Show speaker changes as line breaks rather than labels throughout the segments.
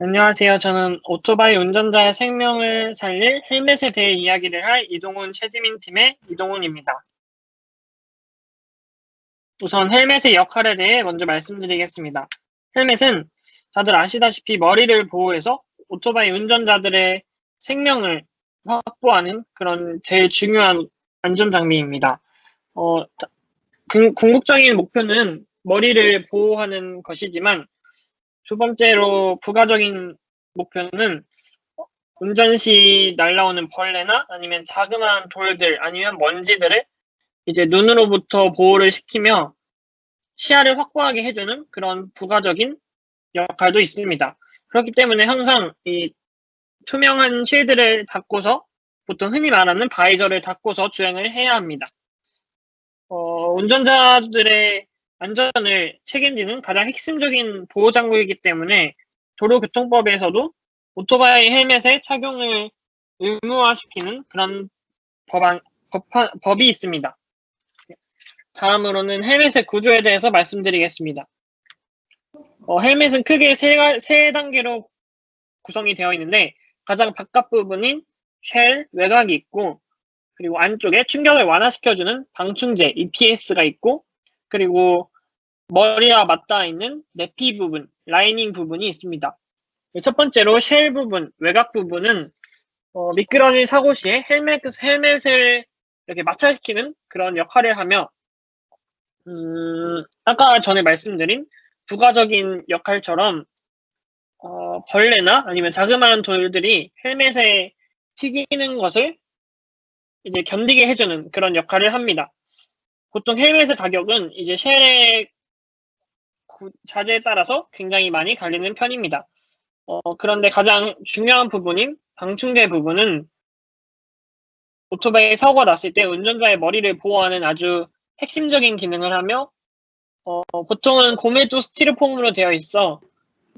안녕하세요. 저는 오토바이 운전자의 생명을 살릴 헬멧에 대해 이야기를 할 이동훈 최지민 팀의 이동훈입니다. 우선 헬멧의 역할에 대해 먼저 말씀드리겠습니다. 헬멧은 다들 아시다시피 머리를 보호해서 오토바이 운전자들의 생명을 확보하는 그런 제일 중요한 안전장비입니다. 궁극적인 목표는 머리를 보호하는 것이지만 두 번째로 부가적인 목표는 운전 시 날아오는 벌레나 아니면 자그마한 돌들 아니면 먼지들을 이제 눈으로부터 보호를 시키며 시야를 확보하게 해주는 그런 부가적인 역할도 있습니다. 그렇기 때문에 항상 이 투명한 쉴드를 닫고서 보통 흔히 말하는 바이저를 닫고서 주행을 해야 합니다. 운전자들의 안전을 책임지는 가장 핵심적인 보호장구이기 때문에 도로교통법에서도 오토바이 헬멧의 착용을 의무화시키는 그런 법이 있습니다. 다음으로는 헬멧의 구조에 대해서 말씀드리겠습니다. 헬멧은 크게 세 단계로 구성이 되어 있는데 가장 바깥 부분인 쉘, 외곽이 있고 그리고 안쪽에 충격을 완화시켜주는 방충제, EPS가 있고 그리고 머리와 맞닿아 있는 내피 부분, 라이닝 부분이 있습니다. 첫 번째로 쉘 부분, 외곽 부분은 미끄러질 사고 시에 헬멧을 이렇게 마찰시키는 그런 역할을 하며 아까 전에 말씀드린 부가적인 역할처럼 벌레나 아니면 자그마한 돌들이 헬멧에 튀기는 것을 이제 견디게 해주는 그런 역할을 합니다. 보통 헬멧의 가격은 이제 쉘의 자재에 따라서 굉장히 많이 갈리는 편입니다. 그런데 가장 중요한 부분인 방충제 부분은 오토바이 사고가 났을 때 운전자의 머리를 보호하는 아주 핵심적인 기능을 하며 보통은 고밀도 스티로폼으로 되어 있어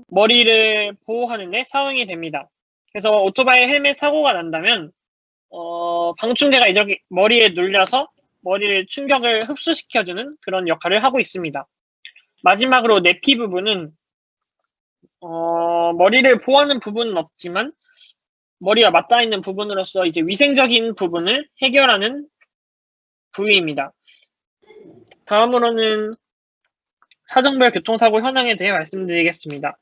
머리를 보호하는 데 사용이 됩니다. 그래서 오토바이 헬멧 사고가 난다면 방충제가 이렇게 머리에 눌려서 머리를 충격을 흡수시켜주는 그런 역할을 하고 있습니다. 마지막으로 내피 부분은 머리를 보호하는 부분은 없지만 머리와 맞닿아 있는 부분으로서 이제 위생적인 부분을 해결하는 부위입니다. 다음으로는 사정별 교통사고 현황에 대해 말씀드리겠습니다.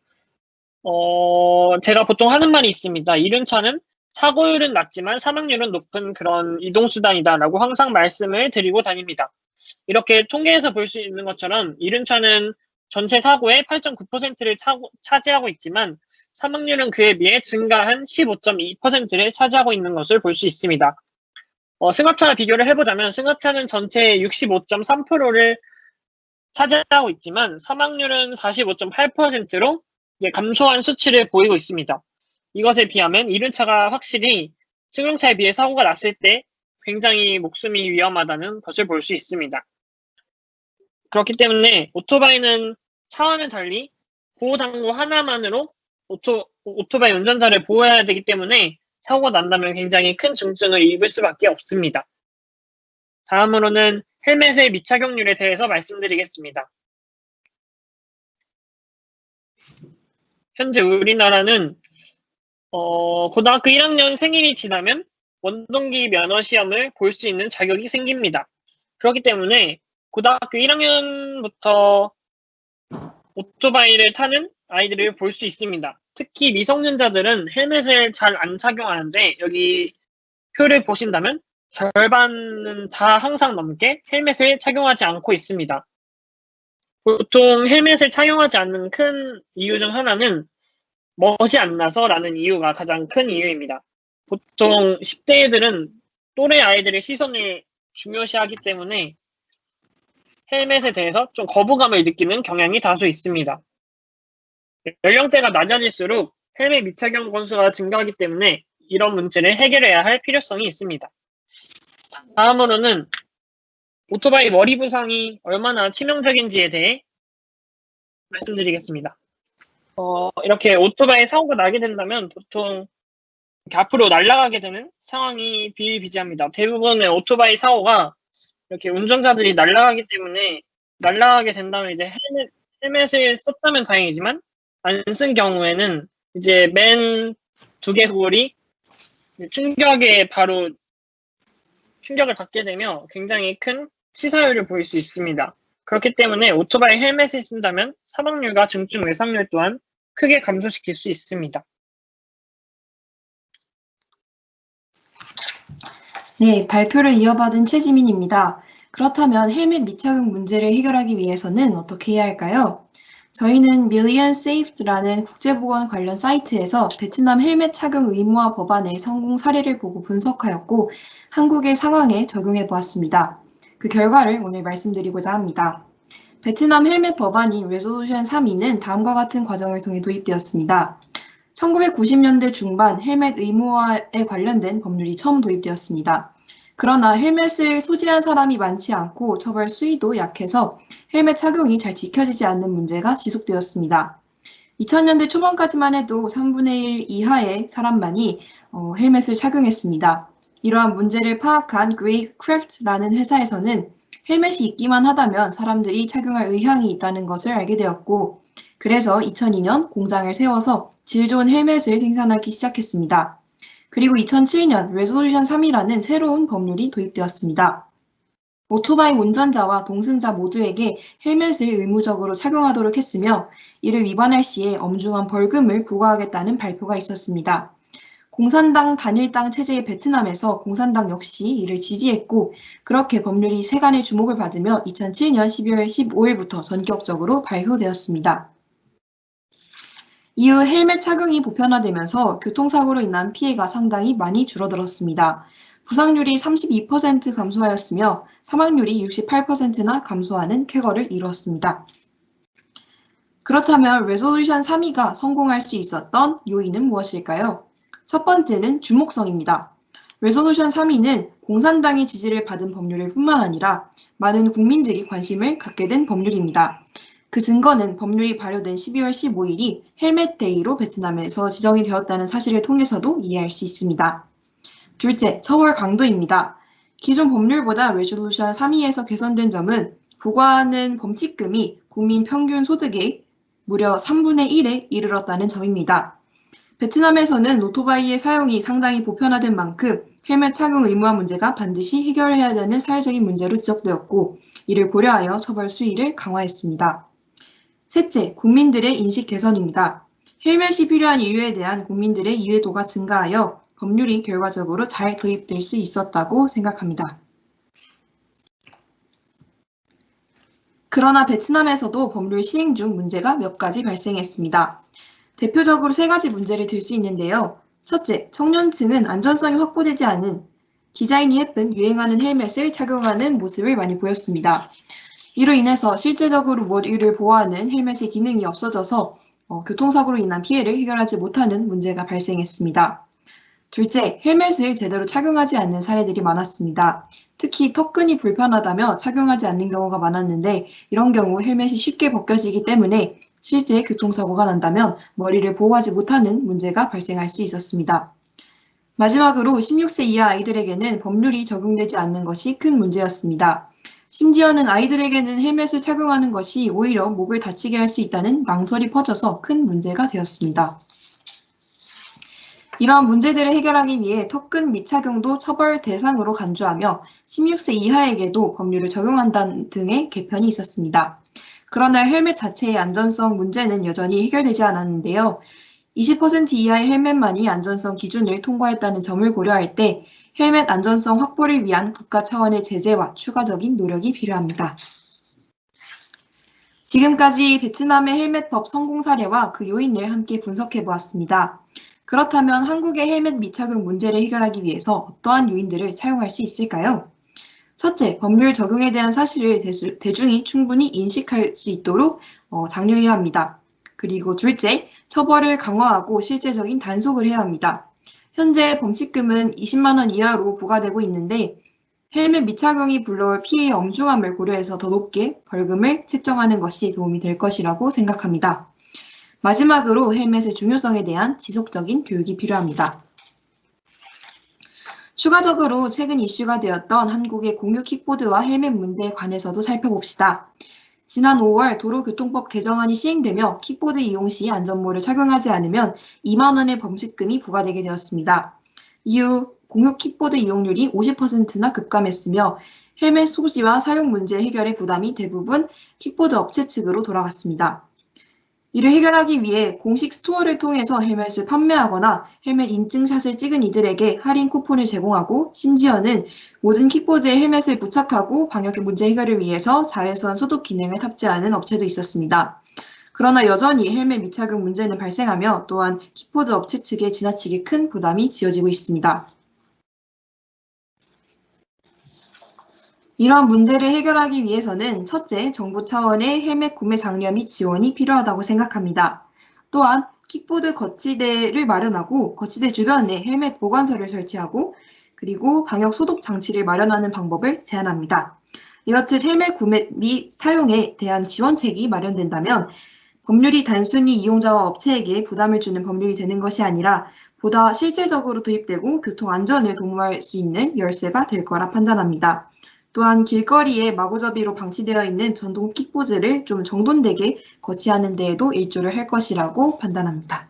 제가 보통 하는 말이 있습니다. 이륜차는 사고율은 낮지만 사망률은 높은 그런 이동수단이다라고 항상 말씀을 드리고 다닙니다. 이렇게 통계에서 볼 수 있는 것처럼 이륜차는 전체 사고의 8.9%를 차지하고 있지만 사망률은 그에 비해 증가한 15.2%를 차지하고 있는 것을 볼 수 있습니다. 승합차와 비교를 해보자면 승합차는 전체의 65.3%를 차지하고 있지만 사망률은 45.8%로 이제 감소한 수치를 보이고 있습니다. 이것에 비하면 이륜차가 확실히 승용차에 비해 사고가 났을 때 굉장히 목숨이 위험하다는 것을 볼 수 있습니다. 그렇기 때문에 오토바이는 차와는 달리 보호장구 하나만으로 오토바이 운전자를 보호해야 되기 때문에 사고가 난다면 굉장히 큰 중증을 입을 수밖에 없습니다. 다음으로는 헬멧의 미착용률에 대해서 말씀드리겠습니다. 현재 우리나라는 고등학교 1학년 생일이 지나면 원동기 면허 시험을 볼 수 있는 자격이 생깁니다. 그렇기 때문에 고등학교 1학년부터 오토바이를 타는 아이들을 볼 수 있습니다. 특히 미성년자들은 헬멧을 잘 안 착용하는데 여기 표를 보신다면 절반은 다 항상 넘게 헬멧을 착용하지 않고 있습니다. 보통 헬멧을 착용하지 않는 큰 이유 중 하나는 멋이 안 나서라는 이유가 가장 큰 이유입니다. 보통 10대 애들은 또래 아이들의 시선을 중요시하기 때문에 헬멧에 대해서 좀 거부감을 느끼는 경향이 다소 있습니다. 연령대가 낮아질수록 헬멧 미착용 건수가 증가하기 때문에 이런 문제를 해결해야 할 필요성이 있습니다. 다음으로는 오토바이 머리 부상이 얼마나 치명적인지에 대해 말씀드리겠습니다. 이렇게 오토바이 사고가 나게 된다면 보통 이렇게 앞으로 날아가게 되는 상황이 비일비재합니다. 대부분의 오토바이 사고가 이렇게 운전자들이 날아가기 때문에 날아가게 된다면 이제 헬멧을 썼다면 다행이지만 안 쓴 경우에는 이제 맨 두 개골이 충격을 받게 되며 굉장히 큰 치사율을 보일 수 있습니다. 그렇기 때문에 오토바이 헬멧을 쓴다면 사망률과 중증 외상률 또한 크게 감소시킬 수 있습니다.
네, 발표를 이어받은 최지민입니다. 그렇다면 헬멧 미착용 문제를 해결하기 위해서는 어떻게 해야 할까요? 저희는 Million Saved라는 국제보건 관련 사이트에서 베트남 헬멧 착용 의무화 법안의 성공 사례를 보고 분석하였고 한국의 상황에 적용해 보았습니다. 그 결과를 오늘 말씀드리고자 합니다. 베트남 헬멧 법안인 레솔루션 3.2는 다음과 같은 과정을 통해 도입되었습니다. 1990년대 중반 헬멧 의무화에 관련된 법률이 처음 도입되었습니다. 그러나 헬멧을 소지한 사람이 많지 않고 처벌 수위도 약해서 헬멧 착용이 잘 지켜지지 않는 문제가 지속되었습니다. 2000년대 초반까지만 해도 3분의 1 이하의 사람만이 헬멧을 착용했습니다. 이러한 문제를 파악한 그레이그 크래프트라는 회사에서는 헬멧이 있기만 하다면 사람들이 착용할 의향이 있다는 것을 알게 되었고 그래서 2002년 공장을 세워서 질 좋은 헬멧을 생산하기 시작했습니다. 그리고 2007년 레솔루션 3이라는 새로운 법률이 도입되었습니다. 오토바이 운전자와 동승자 모두에게 헬멧을 의무적으로 착용하도록 했으며 이를 위반할 시에 엄중한 벌금을 부과하겠다는 발표가 있었습니다. 공산당 단일당 체제의 베트남에서 공산당 역시 이를 지지했고 그렇게 법률이 세간의 주목을 받으며 2007년 12월 15일부터 전격적으로 발효되었습니다. 이후 헬멧 착용이 보편화되면서 교통사고로 인한 피해가 상당히 많이 줄어들었습니다. 부상률이 32% 감소하였으며 사망률이 68%나 감소하는 쾌거를 이루었습니다. 그렇다면 레솔루션 3.2가 성공할 수 있었던 요인은 무엇일까요? 첫 번째는 주목성입니다. 레솔루션 3.2는 공산당의 지지를 받은 법률일 뿐만 아니라 많은 국민들이 관심을 갖게 된 법률입니다. 그 증거는 법률이 발효된 12월 15일이 헬멧 데이로 베트남에서 지정이 되었다는 사실을 통해서도 이해할 수 있습니다. 둘째, 처벌 강도입니다. 기존 법률보다 레솔루션 3.2에서 개선된 점은 부과하는 범칙금이 국민 평균 소득의 무려 3분의 1에 이르렀다는 점입니다. 베트남에서는 오토바이의 사용이 상당히 보편화된 만큼 헬멧 착용 의무화 문제가 반드시 해결해야 되는 사회적인 문제로 지적되었고 이를 고려하여 처벌 수위를 강화했습니다. 셋째, 국민들의 인식 개선입니다. 헬멧이 필요한 이유에 대한 국민들의 이해도가 증가하여 법률이 결과적으로 잘 도입될 수 있었다고 생각합니다. 그러나 베트남에서도 법률 시행 중 문제가 몇 가지 발생했습니다. 대표적으로 세 가지 문제를 들 수 있는데요. 첫째, 청년층은 안전성이 확보되지 않은 디자인이 예쁜 유행하는 헬멧을 착용하는 모습을 많이 보였습니다. 이로 인해서 실제적으로 머리를 보호하는 헬멧의 기능이 없어져서 교통사고로 인한 피해를 해결하지 못하는 문제가 발생했습니다. 둘째, 헬멧을 제대로 착용하지 않는 사례들이 많았습니다. 특히 턱끈이 불편하다며 착용하지 않는 경우가 많았는데 이런 경우 헬멧이 쉽게 벗겨지기 때문에 실제 교통사고가 난다면 머리를 보호하지 못하는 문제가 발생할 수 있었습니다. 마지막으로 16세 이하 아이들에게는 법률이 적용되지 않는 것이 큰 문제였습니다. 심지어는 아이들에게는 헬멧을 착용하는 것이 오히려 목을 다치게 할 수 있다는 망설이 퍼져서 큰 문제가 되었습니다. 이러한 문제들을 해결하기 위해 턱끈 미착용도 처벌 대상으로 간주하며 16세 이하에게도 법률을 적용한다는 등의 개편이 있었습니다. 그러나 헬멧 자체의 안전성 문제는 여전히 해결되지 않았는데요. 20% 이하의 헬멧만이 안전성 기준을 통과했다는 점을 고려할 때 헬멧 안전성 확보를 위한 국가 차원의 제재와 추가적인 노력이 필요합니다. 지금까지 베트남의 헬멧법 성공 사례와 그 요인을 함께 분석해 보았습니다. 그렇다면 한국의 헬멧 미착용 문제를 해결하기 위해서 어떠한 요인들을 차용할 수 있을까요? 첫째, 법률 적용에 대한 사실을 대중이 충분히 인식할 수 있도록 장려해야 합니다. 그리고 둘째, 처벌을 강화하고 실제적인 단속을 해야 합니다. 현재 범칙금은 20만 원 이하로 부과되고 있는데 헬멧 미착용이 불러올 피해의 엄중함을 고려해서 더 높게 벌금을 책정하는 것이 도움이 될 것이라고 생각합니다. 마지막으로 헬멧의 중요성에 대한 지속적인 교육이 필요합니다. 추가적으로 최근 이슈가 되었던 한국의 공유 킥보드와 헬멧 문제에 관해서도 살펴봅시다. 지난 5월 도로교통법 개정안이 시행되며 킥보드 이용 시 안전모를 착용하지 않으면 2만 원의 범칙금이 부과되게 되었습니다. 이후 공유 킥보드 이용률이 50%나 급감했으며 헬멧 소지와 사용 문제 해결의 부담이 대부분 킥보드 업체 측으로 돌아갔습니다. 이를 해결하기 위해 공식 스토어를 통해서 헬멧을 판매하거나 헬멧 인증샷을 찍은 이들에게 할인 쿠폰을 제공하고 심지어는 모든 킥보드에 헬멧을 부착하고 방역 문제 해결을 위해서 자외선 소독 기능을 탑재하는 업체도 있었습니다. 그러나 여전히 헬멧 미착용 문제는 발생하며 또한 킥보드 업체 측에 지나치게 큰 부담이 지어지고 있습니다. 이러한 문제를 해결하기 위해서는 첫째, 정부 차원의 헬멧 구매 장려 및 지원이 필요하다고 생각합니다. 또한 킥보드 거치대를 마련하고 거치대 주변에 헬멧 보관소를 설치하고 그리고 방역 소독 장치를 마련하는 방법을 제안합니다. 이렇듯 헬멧 구매 및 사용에 대한 지원책이 마련된다면 법률이 단순히 이용자와 업체에게 부담을 주는 법률이 되는 것이 아니라 보다 실제적으로 도입되고 교통 안전을 도모할 수 있는 열쇠가 될 거라 판단합니다. 또한 길거리에 마구잡이로 방치되어 있는 전동 킥보드를 좀 정돈되게 거치하는 데에도 일조를 할 것이라고 판단합니다.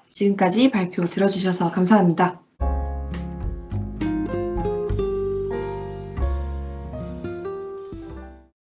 지금까지 발표 들어주셔서 감사합니다.